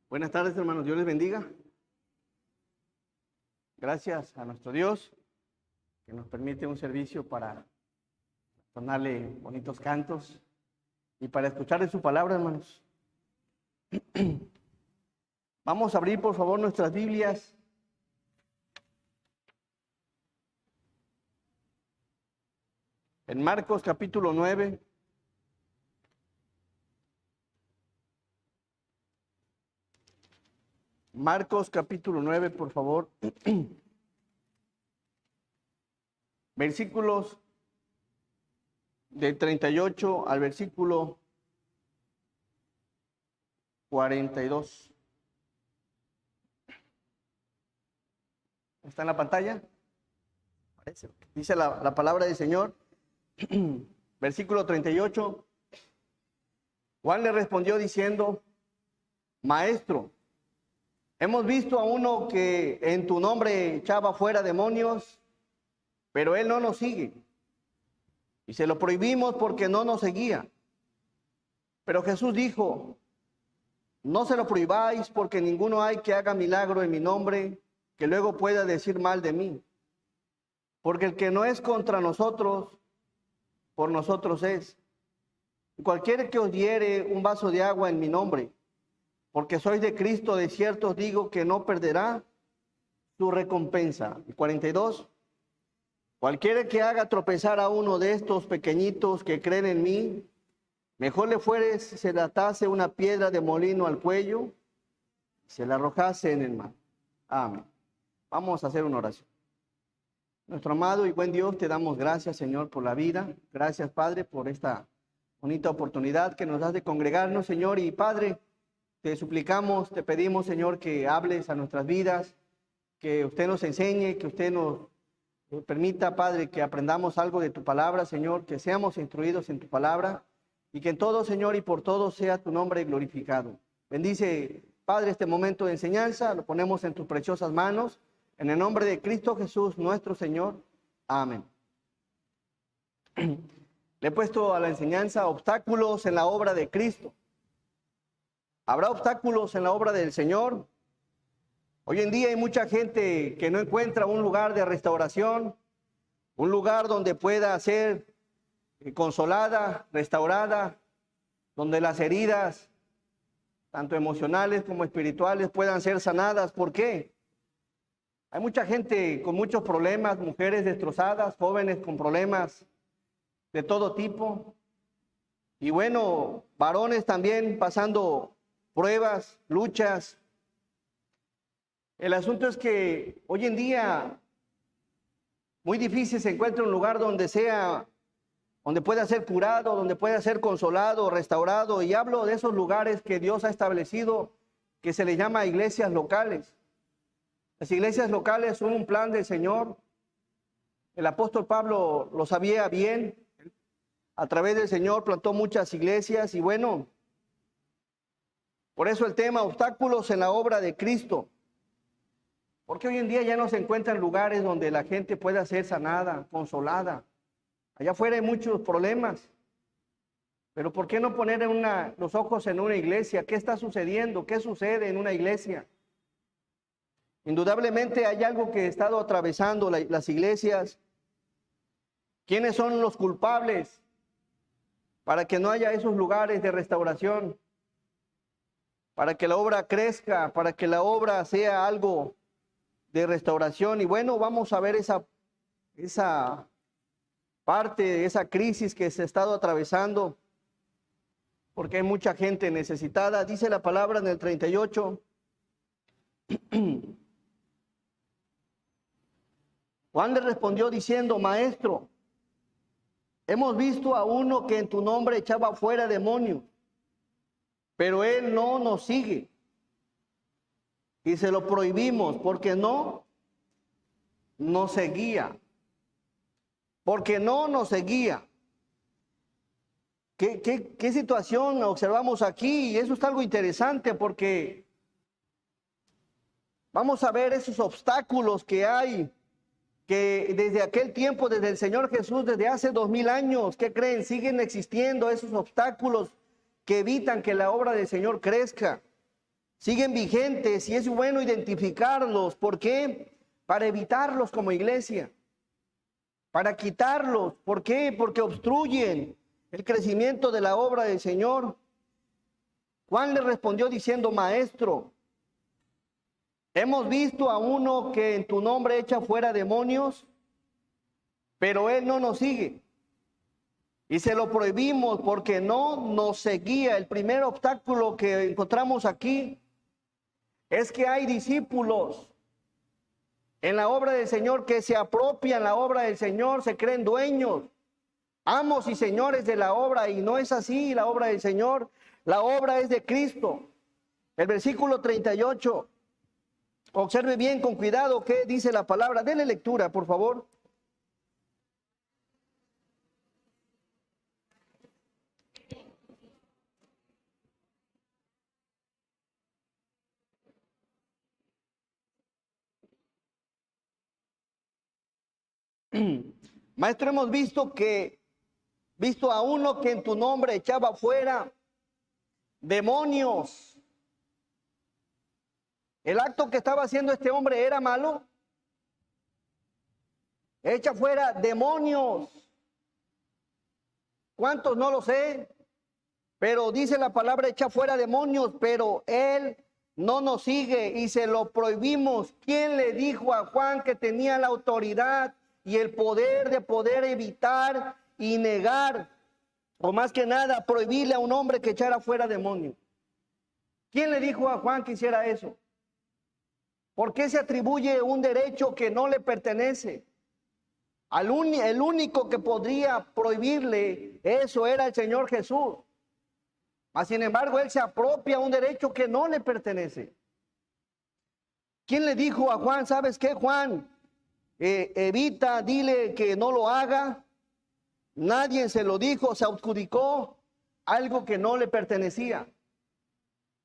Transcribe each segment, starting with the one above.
Buenas tardes, hermanos. Dios les bendiga. Gracias a nuestro Dios que nos permite un servicio para sonarle bonitos cantos y para escucharle su palabra, hermanos. Vamos a abrir, por favor, nuestras Biblias en Marcos capítulo 9. Marcos capítulo 9, por favor. Versículos del 38 al versículo 42. ¿Está en la pantalla? Parece. Dice la palabra del Señor. Versículo 38. Juan le respondió diciendo: Maestro, hemos visto a uno que en tu nombre echaba fuera demonios, pero él no nos sigue. Y se lo prohibimos porque no nos seguía. Pero Jesús dijo: no se lo prohibáis, porque ninguno hay que haga milagro en mi nombre, que luego pueda decir mal de mí. Porque el que no es contra nosotros, por nosotros es. Y cualquiera que os diere un vaso de agua en mi nombre, porque sois de Cristo, de cierto os digo que no perderá su recompensa. Y 42. Cualquiera que haga tropezar a uno de estos pequeñitos que creen en mí, mejor le fuere si se le atase una piedra de molino al cuello, se la arrojase en el mar. Amén. Vamos a hacer una oración. Nuestro amado y buen Dios, te damos gracias, Señor, por la vida. Gracias, Padre, por esta bonita oportunidad que nos das de congregarnos, Señor. Y Padre, te suplicamos, te pedimos, Señor, que hables a nuestras vidas, que usted nos enseñe, que usted nos permita, Padre, que aprendamos algo de tu palabra, Señor, que seamos instruidos en tu palabra y que en todo, Señor, y por todo sea tu nombre glorificado. Bendice, Padre, este momento de enseñanza, lo ponemos en tus preciosas manos, en el nombre de Cristo Jesús, nuestro Señor. Amén. Le he puesto a la enseñanza obstáculos en la obra de Cristo. ¿Habrá obstáculos en la obra del Señor? Hoy en día hay mucha gente que no encuentra un lugar de restauración, un lugar donde pueda ser consolada, restaurada, donde las heridas, tanto emocionales como espirituales, puedan ser sanadas. ¿Por qué? Hay mucha gente con muchos problemas, mujeres destrozadas, jóvenes con problemas de todo tipo. Y bueno, varones también pasando pruebas, luchas. El asunto es que hoy en día muy difícil se encuentra un lugar donde pueda ser curado, donde pueda ser consolado, restaurado. Y hablo de esos lugares que Dios ha establecido, que se le llama iglesias locales. Las iglesias locales son un plan del Señor. El apóstol Pablo lo sabía bien. A través del Señor plantó muchas iglesias y bueno, por eso el tema obstáculos en la obra de Cristo. Porque hoy en día ya no se encuentran lugares donde la gente pueda ser sanada, consolada. Allá afuera hay muchos problemas. Pero ¿por qué no poner los ojos en una iglesia? ¿Qué está sucediendo? ¿Qué sucede en una iglesia? Indudablemente hay algo que ha estado atravesando las iglesias. ¿Quiénes son los culpables para que no haya esos lugares de restauración? Para que la obra crezca, para que la obra sea algo de restauración. Y bueno, vamos a ver esa parte de esa crisis que se ha estado atravesando, porque hay mucha gente necesitada. Dice la palabra en el 38. Juan le respondió diciendo: Maestro, hemos visto a uno que en tu nombre echaba fuera demonios, pero él no nos sigue. Y se lo prohibimos porque no nos seguía. Porque no nos seguía. ¿Qué situación observamos aquí? Y eso es algo interesante porque vamos a ver esos obstáculos que hay, que desde aquel tiempo, desde el Señor Jesús, desde hace 2000 años, ¿qué creen? Siguen existiendo esos obstáculos que evitan que la obra del Señor crezca. siguen vigentes y es bueno identificarlos. ¿Por qué? Para evitarlos como iglesia, para quitarlos. ¿Por qué? Porque obstruyen el crecimiento de la obra del Señor. Juan le respondió diciendo: Maestro, hemos visto a uno que en tu nombre echa fuera demonios, pero él no nos sigue. Y se lo prohibimos porque no nos seguía. El primer obstáculo que encontramos aquí es que hay discípulos en la obra del Señor que se apropian la obra del Señor, se creen dueños, amos y señores de la obra, y no es así la obra del Señor. La obra es de Cristo. El versículo 38, observe bien con cuidado qué dice la palabra. Denle lectura, por favor. Maestro, hemos visto a uno que en tu nombre echaba fuera demonios. El acto que estaba haciendo este hombre era malo. Echa fuera demonios. ¿Cuántos? No lo sé. Pero dice la palabra: echa fuera demonios, pero él no nos sigue y se lo prohibimos. ¿Quién le dijo a Juan que tenía la autoridad y el poder de poder evitar y negar, o más que nada prohibirle a un hombre que echara fuera demonios? ¿Quién le dijo a Juan que hiciera eso? ¿Por qué se atribuye un derecho que no le pertenece? El único que podría prohibirle eso era el Señor Jesús. Mas, sin embargo, él se apropia un derecho que no le pertenece. ¿Quién le dijo a Juan: sabes qué, Juan? Evita, dile que no lo haga? Nadie se lo dijo. Se adjudicó algo que no le pertenecía.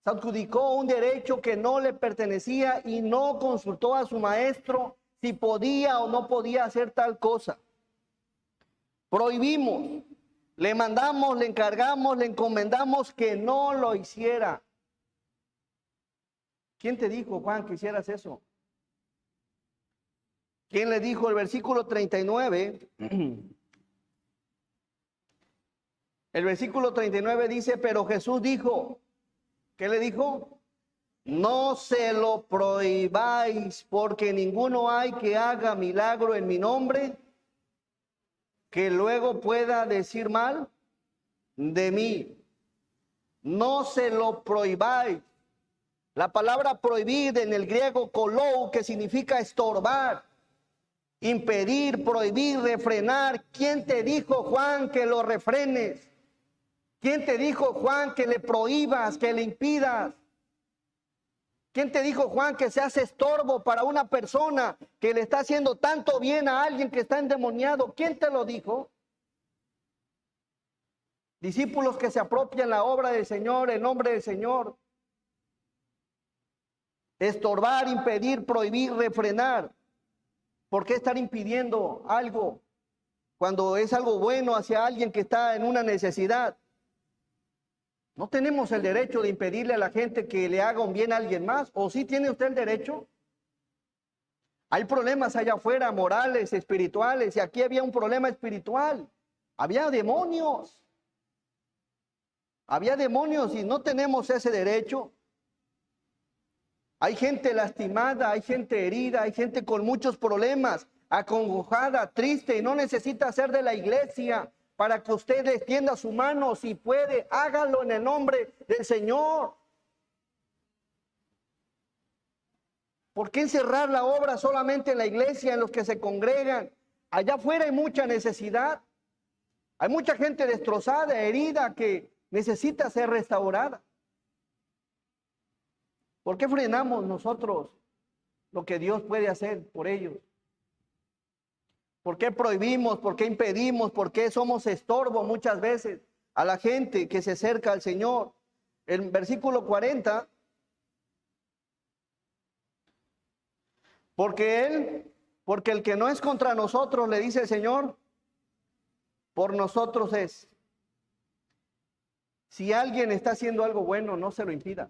Se adjudicó un derecho que no le pertenecía y no consultó a su maestro si podía o no podía hacer tal cosa. Prohibimos, le mandamos, le encargamos, le encomendamos que no lo hiciera. ¿Quién te dijo, Juan, que hicieras eso? ¿Quién le dijo? El versículo 39. El versículo 39 dice: pero Jesús dijo, ¿qué le dijo? No se lo prohibáis, porque ninguno hay que haga milagro en mi nombre que luego pueda decir mal de mí. No se lo prohibáis. La palabra prohibir en el griego kolou, que significa estorbar, impedir, prohibir, refrenar. ¿Quién te dijo, Juan, que lo refrenes? ¿Quién te dijo, Juan, que le prohíbas, que le impidas? ¿Quién te dijo, Juan, que se hace estorbo para una persona que le está haciendo tanto bien a alguien que está endemoniado? ¿Quién te lo dijo? Discípulos que se apropian la obra del Señor, en nombre del Señor. Estorbar, impedir, prohibir, refrenar. ¿Por qué estar impidiendo algo cuando es algo bueno hacia alguien que está en una necesidad? No tenemos el derecho de impedirle a la gente que le haga un bien a alguien más. ¿O sí tiene usted el derecho? Hay problemas allá afuera, morales, espirituales, y aquí había un problema espiritual. Había demonios. Había demonios y no tenemos ese derecho. Hay gente lastimada, hay gente herida, hay gente con muchos problemas, acongojada, triste, y no necesita ser de la iglesia para que usted extienda su mano. Si puede, hágalo en el nombre del Señor. ¿Por qué encerrar la obra solamente en la iglesia, en los que se congregan? Allá afuera hay mucha necesidad. Hay mucha gente destrozada, herida, que necesita ser restaurada. ¿Por qué frenamos nosotros lo que Dios puede hacer por ellos? ¿Por qué prohibimos? ¿Por qué impedimos? ¿Por qué somos estorbo muchas veces a la gente que se acerca al Señor? El versículo 40. Porque el que no es contra nosotros, le dice el Señor, por nosotros es. Si alguien está haciendo algo bueno, no se lo impida.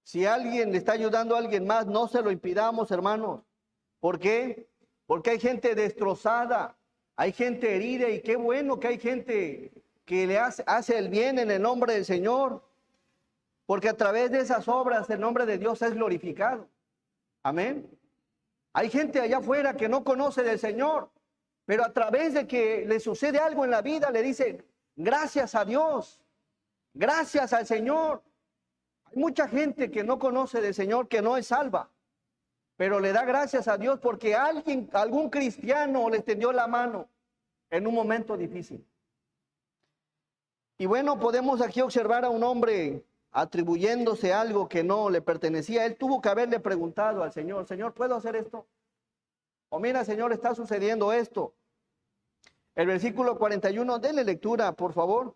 Si alguien le está ayudando a alguien más, no se lo impidamos, hermanos. ¿Por qué? Porque hay gente destrozada, hay gente herida, y qué bueno que hay gente que le hace el bien en el nombre del Señor, porque a través de esas obras el nombre de Dios es glorificado. Amén. Hay gente allá afuera que no conoce del Señor, pero a través de que le sucede algo en la vida, le dice, gracias a Dios, gracias al Señor. Hay mucha gente que no conoce del Señor, que no es salva, pero le da gracias a Dios porque algún cristiano le extendió la mano en un momento difícil. Y bueno, podemos aquí observar a un hombre atribuyéndose algo que no le pertenecía. Él tuvo que haberle preguntado al Señor, Señor, ¿puedo hacer esto? O mira, Señor, está sucediendo esto. El versículo 41, denle lectura, por favor.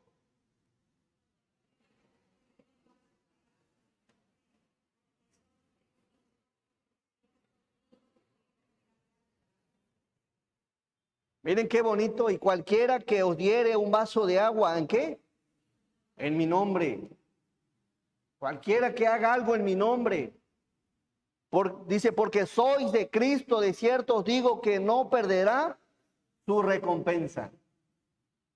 Miren qué bonito. Y cualquiera que os diere un vaso de agua, ¿en qué? En mi nombre. Cualquiera que haga algo en mi nombre. Dice, porque sois de Cristo, de cierto os digo que no perderá su recompensa.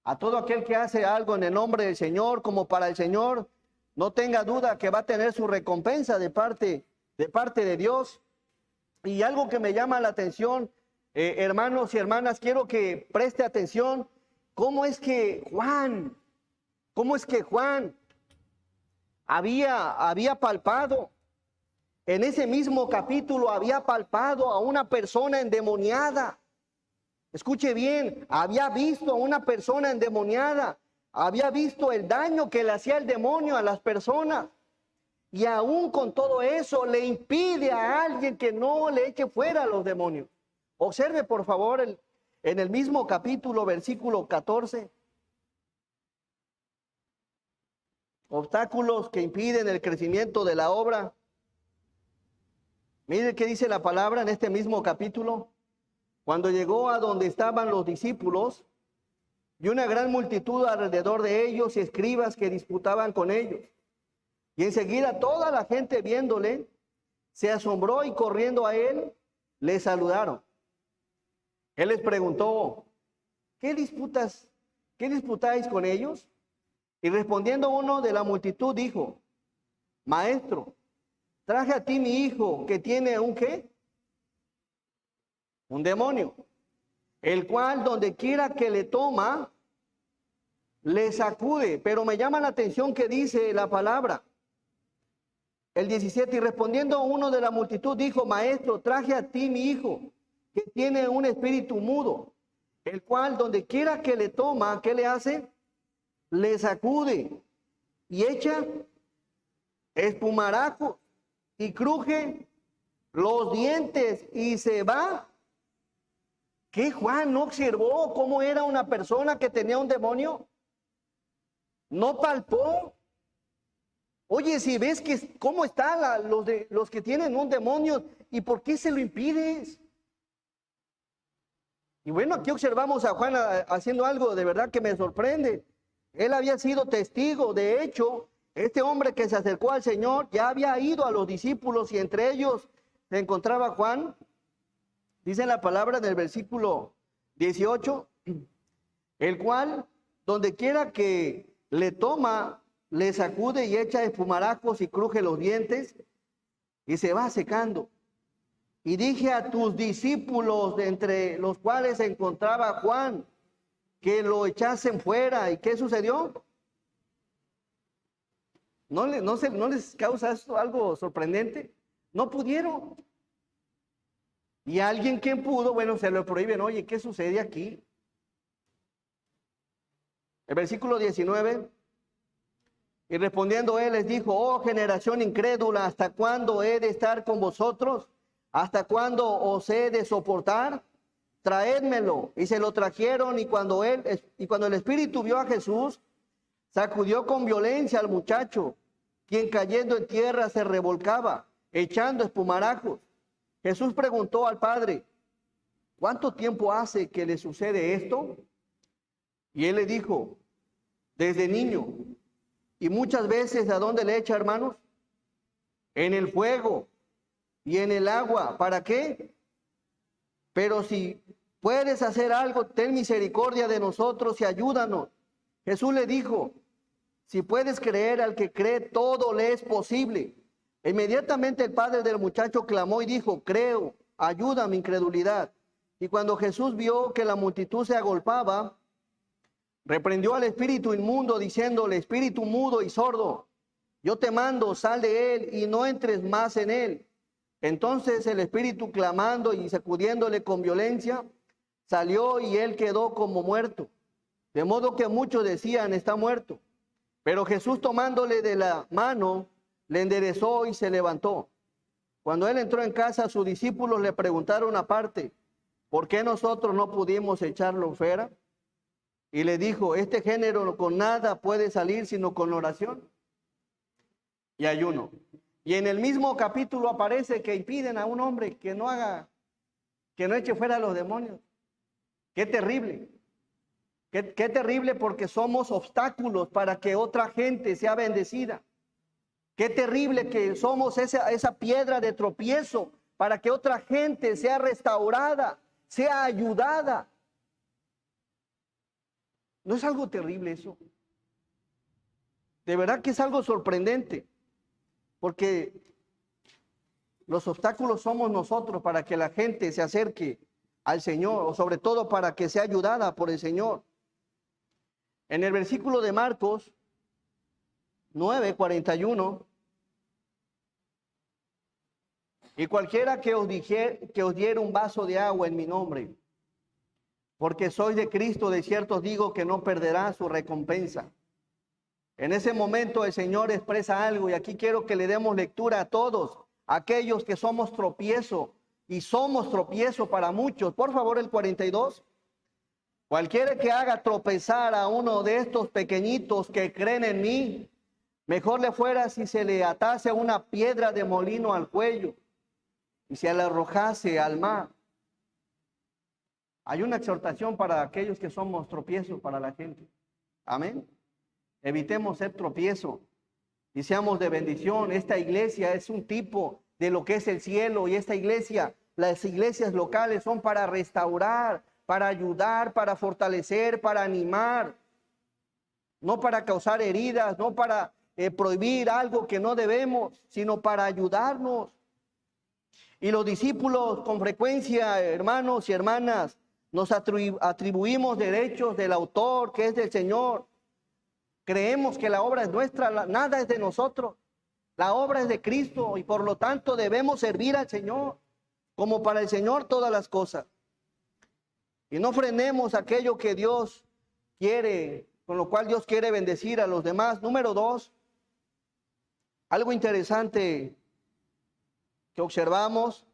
A todo aquel que hace algo en el nombre del Señor, como para el Señor, no tenga duda que va a tener su recompensa de parte de Dios. Y algo que me llama la atención, hermanos y hermanas, quiero que preste atención, cómo es que Juan había palpado, en ese mismo capítulo había palpado a una persona endemoniada. Escuche bien, había visto a una persona endemoniada, había visto el daño que le hacía el demonio a las personas. Y aún con todo eso le impide a alguien que no le eche fuera a los demonios. Observe por favor en el mismo capítulo, versículo 14. Obstáculos que impiden el crecimiento de la obra. Mire qué dice la palabra en este mismo capítulo. Cuando llegó a donde estaban los discípulos, y una gran multitud alrededor de ellos y escribas que disputaban con ellos. Y enseguida toda la gente viéndole, se asombró y corriendo a él, le saludaron. Él les preguntó, ¿qué disputáis con ellos? Y respondiendo uno de la multitud dijo, Maestro, traje a ti mi hijo que tiene un ¿qué? Un demonio, el cual donde quiera que le toma, le sacude. Pero me llama la atención que dice la palabra. El 17, y respondiendo uno de la multitud dijo, Maestro, traje a ti mi hijo, que tiene un espíritu mudo, el cual donde quiera que le toma, ¿qué le hace? Le sacude y echa espumarajos y cruje los dientes y se va. ¿Qué Juan no observó cómo era una persona que tenía un demonio? ¿No palpó? Oye, si ves que cómo están los que tienen un demonio, ¿y por qué se lo impides? Y bueno, aquí observamos a Juan haciendo algo de verdad que me sorprende. Él había sido testigo. De hecho, este hombre que se acercó al Señor ya había ido a los discípulos y entre ellos se encontraba Juan. Dice la palabra del versículo 18, el cual donde quiera que le toma, le sacude y echa espumarajos y cruje los dientes y se va secando. Y dije a tus discípulos, de entre los cuales se encontraba Juan, que lo echasen fuera. ¿Y qué sucedió? ¿No les causa esto algo sorprendente? No pudieron. Y alguien que pudo, bueno, se lo prohíben. Oye, ¿qué sucede aquí? El versículo 19. Y respondiendo él les dijo, oh generación incrédula, ¿hasta cuándo he de estar con vosotros? ¿Hasta cuándo os he de soportar? Traédmelo. Y se lo trajeron, y cuando el espíritu vio a Jesús, sacudió con violencia al muchacho, quien cayendo en tierra se revolcaba, echando espumarajos. Jesús preguntó al padre, ¿cuánto tiempo hace que le sucede esto? Y él le dijo, desde niño. Y muchas veces, ¿a dónde le echa, hermanos? en el fuego y en el agua. ¿Para qué? Pero si puedes hacer algo, ten misericordia de nosotros y ayúdanos. Jesús le dijo, si puedes creer, al que cree todo le es posible. Inmediatamente el padre del muchacho clamó y dijo, creo, ayuda a mi incredulidad. Y cuando Jesús vio que la multitud se agolpaba, reprendió al espíritu inmundo diciéndole, espíritu mudo y sordo, yo te mando, sal de él y no entres más en él. Entonces el espíritu, clamando y sacudiéndole con violencia, salió y él quedó como muerto. De modo que muchos decían, está muerto. Pero Jesús, tomándole de la mano, le enderezó y se levantó. Cuando él entró en casa, sus discípulos le preguntaron aparte, ¿por qué nosotros no pudimos echarlo fuera? Y le dijo, este género con nada puede salir sino con oración y ayuno. Y en el mismo capítulo aparece que impiden a un hombre que no eche fuera a los demonios. Qué terrible. Qué terrible, porque somos obstáculos para que otra gente sea bendecida. Qué terrible que somos esa piedra de tropiezo para que otra gente sea restaurada, sea ayudada. ¿No es algo terrible eso? De verdad que es algo sorprendente, porque los obstáculos somos nosotros para que la gente se acerque al Señor, o sobre todo para que sea ayudada por el Señor. En el versículo de Marcos 9:41, y cualquiera que os diera un vaso de agua en mi nombre, porque sois de Cristo, de cierto os digo que no perderá su recompensa. En ese momento el Señor expresa algo, y aquí quiero que le demos lectura a todos aquellos que somos tropiezo, y somos tropiezo para muchos. Por favor, el 42. Cualquiera que haga tropezar a uno de estos pequeñitos que creen en mí, mejor le fuera si se le atase una piedra de molino al cuello y se la arrojase al mar. Hay una exhortación para aquellos que somos tropiezos para la gente. Amén. Evitemos ser tropiezo y seamos de bendición. Esta iglesia es un tipo de lo que es el cielo, y esta iglesia, las iglesias locales son para restaurar, para ayudar, para fortalecer, para animar, no para causar heridas, no para prohibir algo que no debemos, sino para ayudarnos. Y los discípulos con frecuencia, hermanos y hermanas, nos atribuimos derechos del autor, que es del Señor. Creemos que la obra es nuestra, nada es de nosotros. La obra es de Cristo, y por lo tanto debemos servir al Señor, como para el Señor todas las cosas. Y no frenemos aquello que Dios quiere, con lo cual Dios quiere bendecir a los demás. Número 2, algo interesante que observamos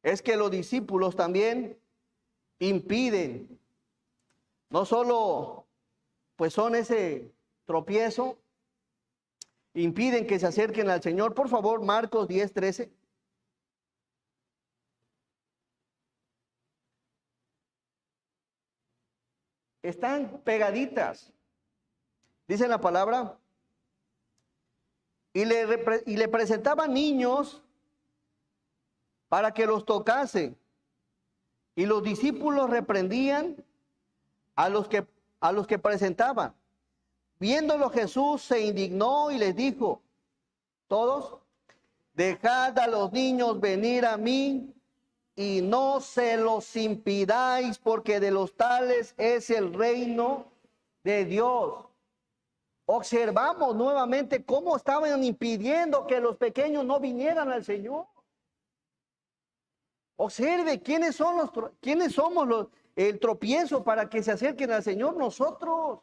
es que los discípulos también impiden, no solo pues son ese tropiezo, impiden que se acerquen al Señor. Por favor, Marcos 10:13. Están pegaditas, dice la palabra, y le presentaban niños para que los tocase, y los discípulos reprendían a los que presentaban. Viéndolo, Jesús se indignó y les dijo, todos, dejad a los niños venir a mí y no se los impidáis, porque de los tales es el reino de Dios. Observamos nuevamente cómo estaban impidiendo que los pequeños no vinieran al Señor. Observe quiénes somos el tropiezo para que se acerquen al Señor. Nosotros.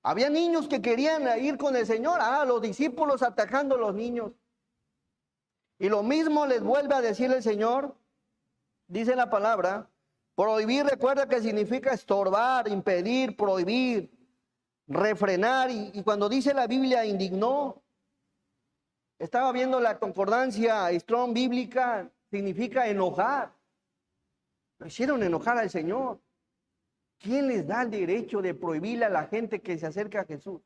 Había niños que querían ir con el Señor, los discípulos atacando a los niños. Y lo mismo les vuelve a decir el Señor, dice la palabra, prohibir, recuerda que significa estorbar, impedir, prohibir, refrenar, y cuando dice la Biblia indignó, estaba viendo la concordancia Strong bíblica, significa enojar. Lo hicieron enojar al Señor. ¿Quién les da el derecho de prohibirle a la gente que se acerque a Jesús?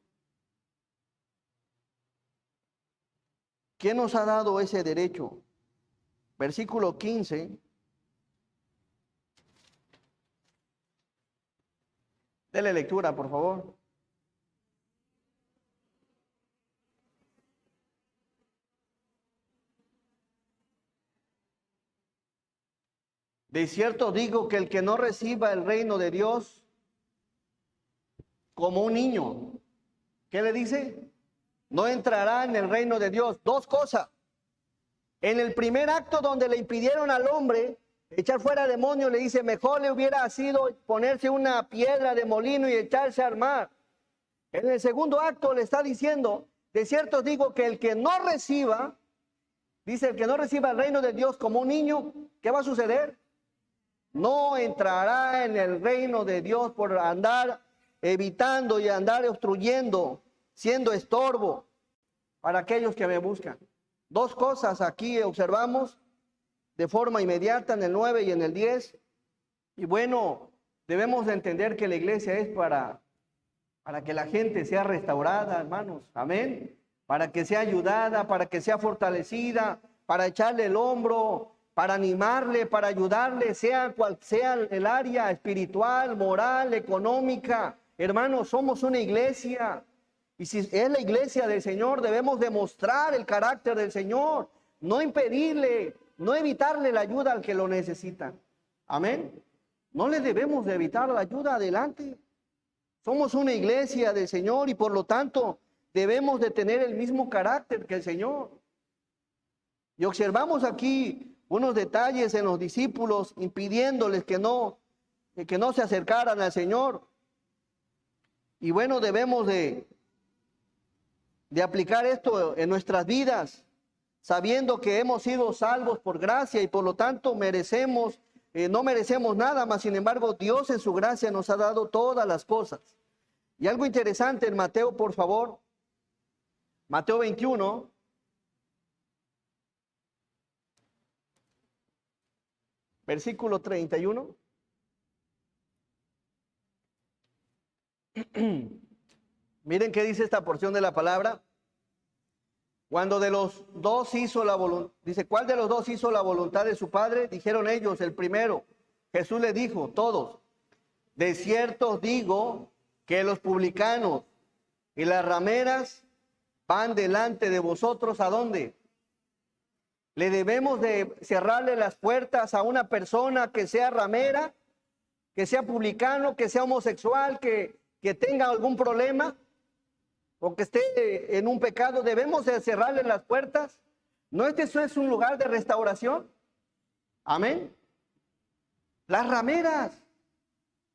¿Quién nos ha dado ese derecho? Versículo 15. Dele lectura, por favor. De cierto digo que el que no reciba el reino de Dios como un niño, ¿qué le dice? No entrará en el reino de Dios. Dos cosas. En el primer acto donde le impidieron al hombre echar fuera demonios, le dice, mejor le hubiera sido ponerse una piedra de molino y echarse al mar. En el segundo acto le está diciendo, de cierto digo que el que no reciba, dice, el que no reciba el reino de Dios como un niño, ¿qué va a suceder? No entrará en el reino de Dios por andar evitando y andar obstruyendo, siendo estorbo para aquellos que me buscan. Dos cosas aquí observamos de forma inmediata en el 9 y en el 10. Y bueno, debemos de entender que la iglesia es para que la gente sea restaurada, hermanos. Amén. Para que sea ayudada, para que sea fortalecida, para echarle el hombro, para animarle, para ayudarle, sea cual sea el área espiritual, moral, económica. Hermanos, somos una iglesia. Y si es la iglesia del Señor, debemos demostrar el carácter del Señor, no impedirle, no evitarle la ayuda al que lo necesita. Amén. No le debemos de evitar la ayuda adelante. Somos una iglesia del Señor y por lo tanto debemos de tener el mismo carácter que el Señor. Y observamos aquí unos detalles en los discípulos impidiéndoles que no se acercaran al Señor. Y bueno, debemos de aplicar esto en nuestras vidas, sabiendo que hemos sido salvos por gracia y por lo tanto no merecemos nada, mas sin embargo Dios en su gracia nos ha dado todas las cosas. Y algo interesante en Mateo, por favor, Mateo 21, versículo 31. Miren qué dice esta porción de la palabra. Cuando de los dos hizo la voluntad, dice, ¿cuál de los dos hizo la voluntad de su padre? Dijeron ellos, el primero. Jesús les dijo, todos, de cierto os digo que los publicanos y las rameras van delante de vosotros, ¿a dónde? ¿Le debemos de cerrarle las puertas a una persona que sea ramera, que sea publicano, que sea homosexual, que tenga algún problema o que esté en un pecado? ¿Debemos de cerrarle las puertas? ¿No eso es un lugar de restauración? Amén. Las rameras,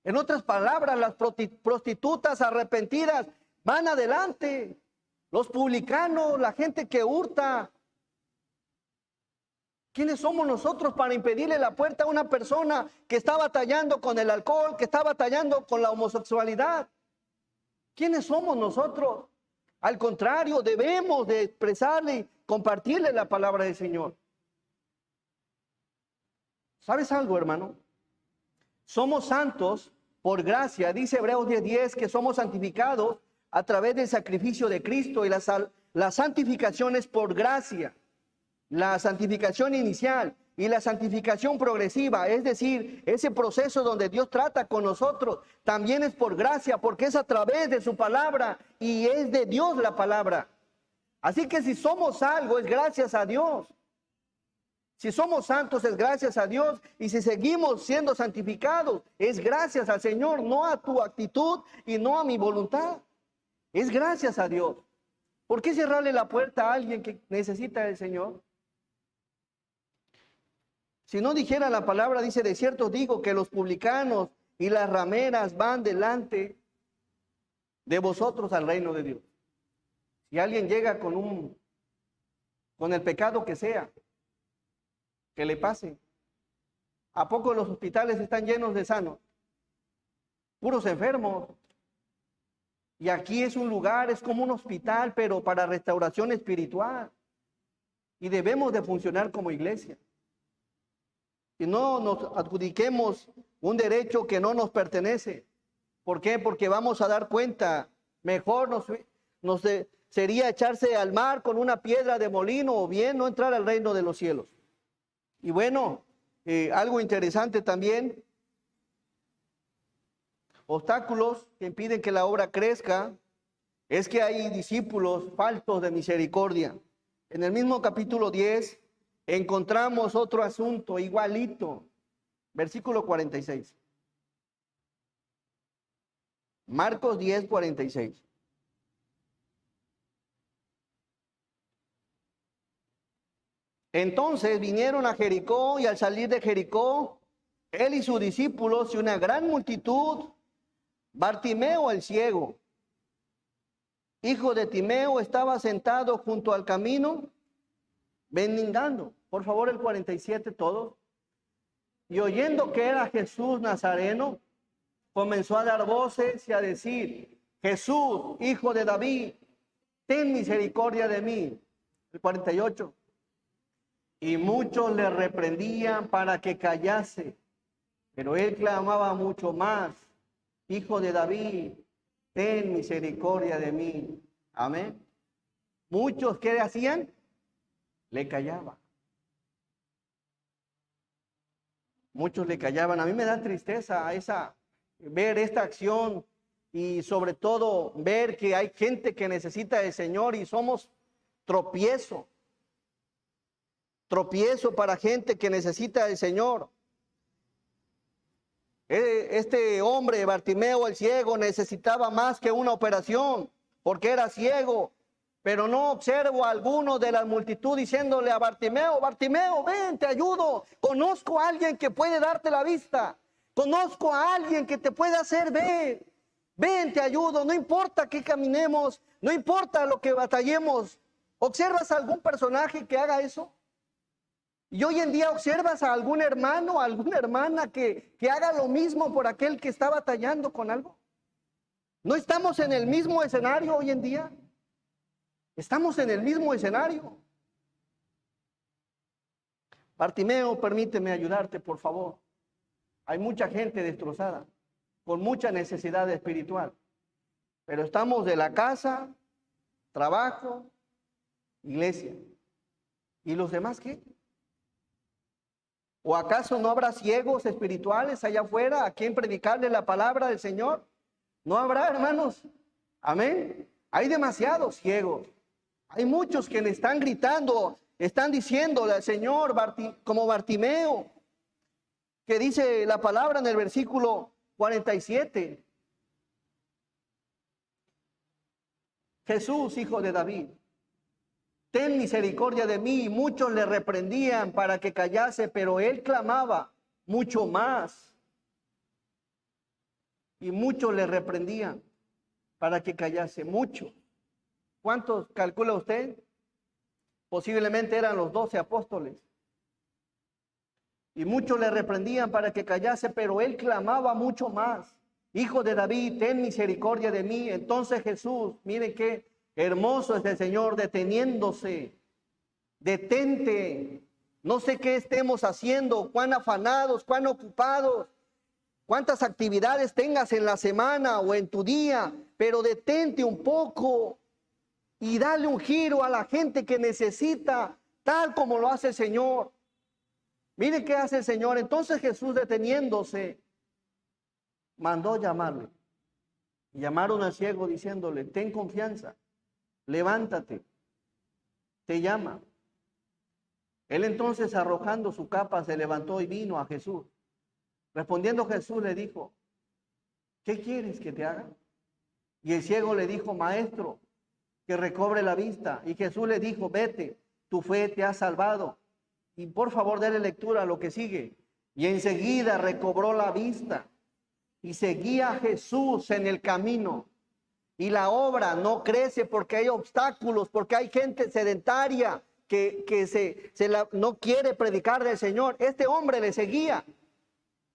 en otras palabras, las prostitutas arrepentidas van adelante. Los publicanos, la gente que hurta. ¿Quiénes somos nosotros para impedirle la puerta a una persona que está batallando con el alcohol, que está batallando con la homosexualidad? ¿Quiénes somos nosotros? Al contrario, debemos de expresarle y compartirle la palabra del Señor. ¿Sabes algo, hermano? Somos santos por gracia. Dice Hebreos 10:10 que somos santificados a través del sacrificio de Cristo, y la santificación es por gracia. La santificación inicial y la santificación progresiva, es decir, ese proceso donde Dios trata con nosotros, también es por gracia, porque es a través de su palabra y es de Dios la palabra. Así que si somos algo, es gracias a Dios. Si somos santos, es gracias a Dios. Y si seguimos siendo santificados, es gracias al Señor, no a tu actitud y no a mi voluntad. Es gracias a Dios. ¿Por qué cerrarle la puerta a alguien que necesita del Señor? Si no dijera la palabra, dice, de cierto digo que los publicanos y las rameras van delante de vosotros al reino de Dios. Si alguien llega con el pecado que sea, que le pase. ¿A poco los hospitales están llenos de sanos? Puros enfermos. Y aquí es un lugar, es como un hospital, pero para restauración espiritual. Y debemos de funcionar como iglesia. Y no nos adjudiquemos un derecho que no nos pertenece. ¿Por qué? Porque vamos a dar cuenta. Mejor sería echarse al mar con una piedra de molino o bien no entrar al reino de los cielos. Y bueno, algo interesante también, obstáculos que impiden que la obra crezca, es que hay discípulos faltos de misericordia. En el mismo capítulo 10 encontramos otro asunto igualito, versículo 46. Marcos 10, 46. Entonces vinieron a Jericó y al salir de Jericó, él y sus discípulos y una gran multitud, Bartimeo el ciego, hijo de Timeo, estaba sentado junto al camino, mendigando. Por favor, el 47 todos. Y oyendo que era Jesús Nazareno, comenzó a dar voces y a decir: Jesús, hijo de David, ten misericordia de mí. El 48. Y muchos le reprendían para que callase, pero él clamaba mucho más: Hijo de David, ten misericordia de mí. Amén. Muchos, ¿qué hacían? Le callaban. Muchos le callaban. A mí me da tristeza ver esta acción y sobre todo ver que hay gente que necesita del Señor y somos tropiezo para gente que necesita del Señor. Este hombre, Bartimeo el ciego, necesitaba más que una operación, porque era ciego, pero no observo a alguno de la multitud diciéndole a Bartimeo: Bartimeo, ven, te ayudo, conozco a alguien que puede darte la vista, conozco a alguien que te puede hacer ver, ven, te ayudo, no importa que caminemos, no importa lo que batallemos. ¿Observas a algún personaje que haga eso? Y hoy en día observas a algún hermano, a alguna hermana que haga lo mismo por aquel que está batallando con algo. ¿No estamos en el mismo escenario hoy en día? Estamos en el mismo escenario. Bartimeo, permíteme ayudarte, por favor. Hay mucha gente destrozada, con mucha necesidad espiritual. Pero estamos de la casa, trabajo, iglesia. ¿Y los demás qué? ¿O acaso no habrá ciegos espirituales allá afuera a quien predicarle la palabra del Señor? No habrá, hermanos. Amén. Hay demasiados ciegos. Hay muchos que le están gritando, están diciéndole al Señor, como Bartimeo, que dice la palabra en el versículo 47. Jesús, hijo de David, ten misericordia de mí. Y muchos le reprendían para que callase, pero él clamaba mucho más. Y muchos le reprendían para que callase, mucho. ¿Cuántos calcula usted? Posiblemente eran los 12 apóstoles. Y muchos le reprendían para que callase, pero él clamaba mucho más: Hijo de David, ten misericordia de mí. Entonces Jesús, miren qué hermoso es el Señor, deteniéndose. Detente. No sé qué estemos haciendo, cuán afanados, cuán ocupados, cuántas actividades tengas en la semana o en tu día, pero detente un poco y dale un giro a la gente que necesita, tal como lo hace el Señor. Mire qué hace el Señor. Entonces Jesús, deteniéndose, mandó llamarle. Y llamaron al ciego diciéndole: ten confianza, levántate, te llama. Él entonces, arrojando su capa, se levantó y vino a Jesús. Respondiendo Jesús le dijo: ¿qué quieres que te haga? Y el ciego le dijo: Maestro, que recobre la vista. Y Jesús le dijo: vete, tu fe te ha salvado. Y por favor, dale lectura a lo que sigue. Y enseguida recobró la vista y seguía a Jesús en el camino. Y la obra no crece porque hay obstáculos, porque hay gente sedentaria que no quiere predicar del Señor. Este hombre le seguía.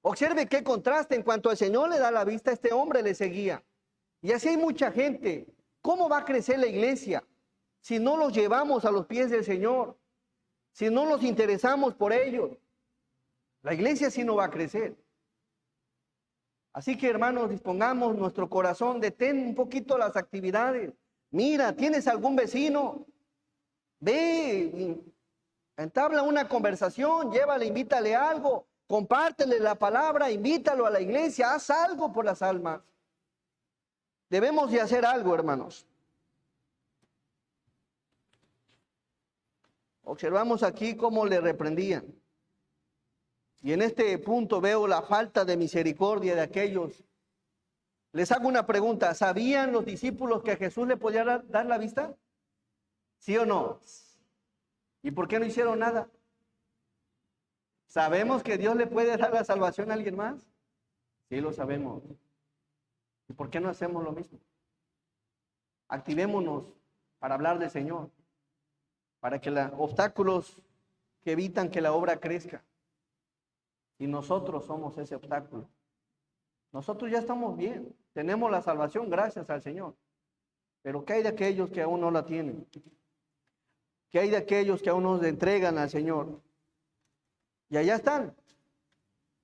Observe qué contraste: en cuanto el Señor le da la vista, este hombre le seguía. Y así hay mucha gente. ¿Cómo va a crecer la iglesia si no los llevamos a los pies del Señor? Si no nos interesamos por ellos, la iglesia sí no va a crecer. Así que, hermanos, dispongamos nuestro corazón, detén un poquito las actividades, Mira, ¿tienes algún vecino? Ve, entabla una conversación, llévale, invítale algo, compártele la palabra, invítalo a la iglesia, haz algo por las almas. Debemos de hacer algo, hermanos. Observamos aquí cómo le reprendían. Y en este punto veo la falta de misericordia de aquellos. Les hago una pregunta, ¿sabían los discípulos que a Jesús le podía dar la vista? ¿Sí o no? ¿Y por qué no hicieron nada? ¿Sabemos que Dios le puede dar la salvación a alguien más? Sí, lo sabemos. ¿Y por qué no hacemos lo mismo? Activémonos para hablar del Señor, para que los obstáculos que evitan que la obra crezca. Y nosotros somos ese obstáculo. Nosotros ya estamos bien, tenemos la salvación gracias al Señor. Pero ¿qué hay de aquellos que aún no la tienen? ¿Qué hay de aquellos que aún no se entregan al Señor? Y allá están,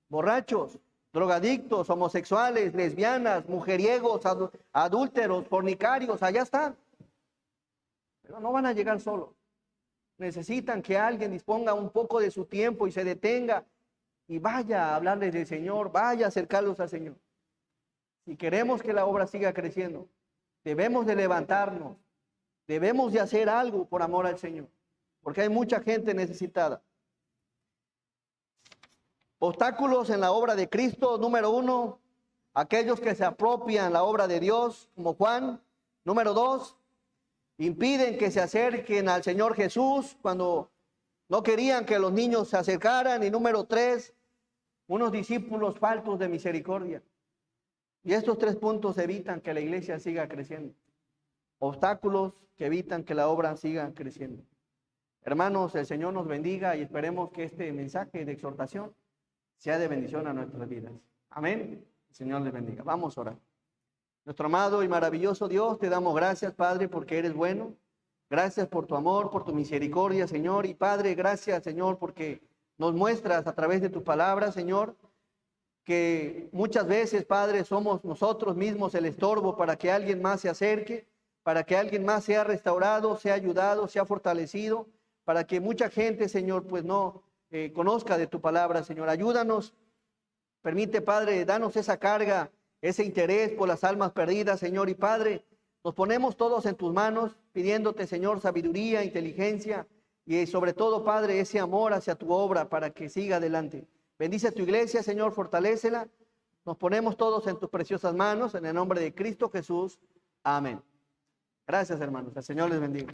borrachos, drogadictos, homosexuales, lesbianas, mujeriegos, adúlteros, fornicarios, allá están. Pero no van a llegar solos. Necesitan que alguien disponga un poco de su tiempo y se detenga y vaya a hablarles del Señor, vaya a acercarlos al Señor. Si queremos que la obra siga creciendo, debemos de levantarnos, debemos de hacer algo por amor al Señor, porque hay mucha gente necesitada. Obstáculos en la obra de Cristo, número 1, aquellos que se apropian la obra de Dios, como Juan. Número 2, impiden que se acerquen al Señor Jesús cuando no querían que los niños se acercaran. Y número 3, unos discípulos faltos de misericordia. Y estos 3 puntos evitan que la iglesia siga creciendo. Obstáculos que evitan que la obra siga creciendo. Hermanos, el Señor nos bendiga y esperemos que este mensaje de exhortación sea de bendición a nuestras vidas. Amén. El Señor les bendiga. Vamos a orar. Nuestro amado y maravilloso Dios, te damos gracias, Padre, porque eres bueno. Gracias por tu amor, por tu misericordia, Señor. Y Padre, gracias, Señor, porque nos muestras a través de tu palabra, Señor, que muchas veces, Padre, somos nosotros mismos el estorbo para que alguien más se acerque, para que alguien más sea restaurado, sea ayudado, sea fortalecido, para que mucha gente, Señor, pues no conozca de tu palabra, Señor. Ayúdanos, permite, Padre, danos esa carga, ese interés por las almas perdidas, Señor. Y Padre, nos ponemos todos en tus manos, pidiéndote, Señor, sabiduría, inteligencia y sobre todo, Padre, ese amor hacia tu obra para que siga adelante. Bendice a tu iglesia, Señor, fortalécela. Nos ponemos todos en tus preciosas manos, en el nombre de Cristo Jesús. Amén. Gracias, hermanos. El Señor les bendiga.